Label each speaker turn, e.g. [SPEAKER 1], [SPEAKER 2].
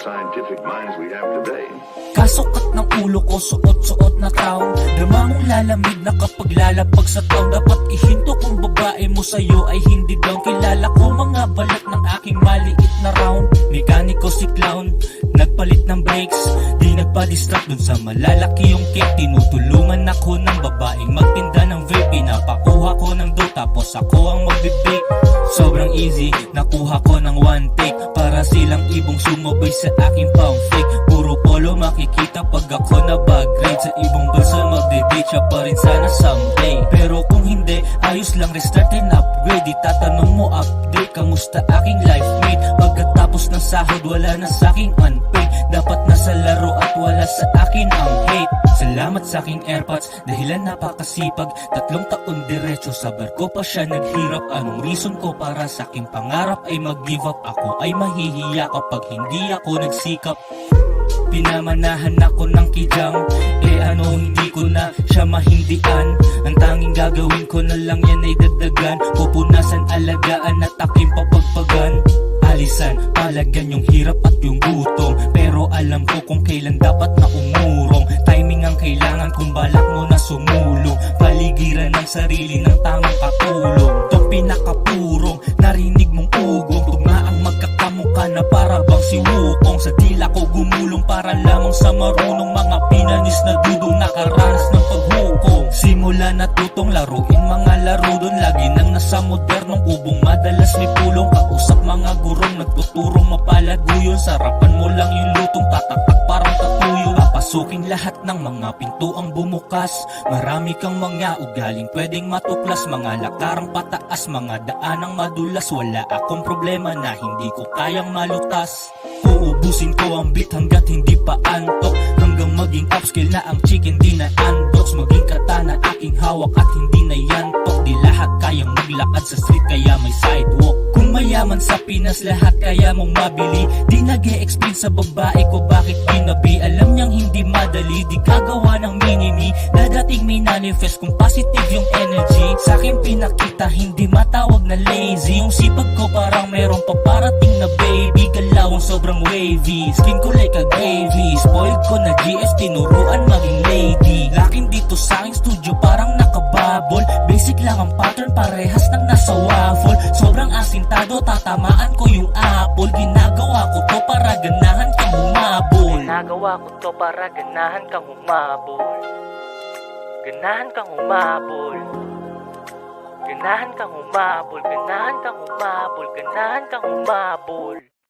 [SPEAKER 1] scientific minds we have today.
[SPEAKER 2] Kasukat ng ulo ko, suot-suot na crown. Drama mong lalamig na kapag lalapag sa taon. Dapat ihinto kung babae mo sa'yo ay hindi down. Kilala ko mga balat ng aking maliit na round. Mekaniko si clown, nagpalit ng brakes. Di nagpa-distract dun sa malalaki yung cake. Tinutulungan ako ng babaeng magtinda ng vape. Pinapakuha ko ng dough tapos ako ang magbibake. Sobrang easy, nakuha ko ng one take. Para silang ibong sumabay sa aking pump fake. Puro polo makikita pag ako na bag-grade. Sa ibong bansa magde-date siya pa rin sana someday. Pero kung hindi, ayos lang restart and upgrade. Itatanong mo update, kamusta aking life mate? Pagkatapos ng sahod wala na sa'king unpaid. Dapat nasa laro at wala sa akin ang hate. Salamat sa aking airpods, dahilan napakasipag. 3 taon diretso sa barko pa siya naghirap. Anong reason ko para sa aking pangarap ay mag-give up? Ako ay mahihiya kapag hindi ako nagsikap. Pinamanahan ako ng kijang, ano hindi ko na siya mahindian. Ang tanging gagawin ko na lang yan ay dagdagan. Pupunasan, alagaan at aking papagpagan. Alisan, palagan yung hirap at yung gutom. Pero alam ko kung kailan dapat na umurong. Timing ang kailangan kung balak mo na sumulong. Paligiran ng sarili ng tamang katulong. Tong pinakapurong, narinig mong ugong. Tugmaang magkakamukha na para bang si Wukong. Sa dila ko gumulong para lamang sa marunong mga pinanis na dudong nakaranas ng paghukom. Simula natutong laruin mga laro doon. Lagi nang nasa modernong ubong, madalas may pulong. Kausap mga gurong, nagtuturong mapalaguyon. Sarapan mo lang yung lutong, tatatak parang katuyo. Papasukin lahat ng mga pintuang bumukas. Marami kang mga ugaling pwedeng matuklas. Mga lakarang pataas, mga daanang madulas. Wala akong problema na hindi ko kayang malutas. Uubusin ko ang beat hanggat hindi pa antok. Hanggang maging upscale na ang chicken, di na unbox. Maging katana aking hawak at hindi na yantok. Di lahat kayang maglakad sa street kaya may sidewalk. Kung mayaman sa Pinas lahat kaya mong mabili. Di nag-e-explain sa babae ko bakit ginabi. Alam niyang hindi madali, di gagawa ng minimi. Dadating may manifest kung positive yung energy. Sa akin pinakita hindi matawag na lazy. Yung sipag ko parang meron pa parating na baby. Galawang sobrang wavy, skin ko like a gravy. Spoiled ko na GS, tinuruan maging lady. Laking dito sa aking studio parang nakababol. Basic lang ang pattern, parehas nang nasa waffle. Sobrang asintado, tatamaan ko yung apple. Ginagawa ko to para ganahan kang humabol. Ginagawa ko to para ganahan kang humabol. Ganahan kang humabol. Ganahan kang humabol. Ganahan kang humabol. Ganahan kang humabol.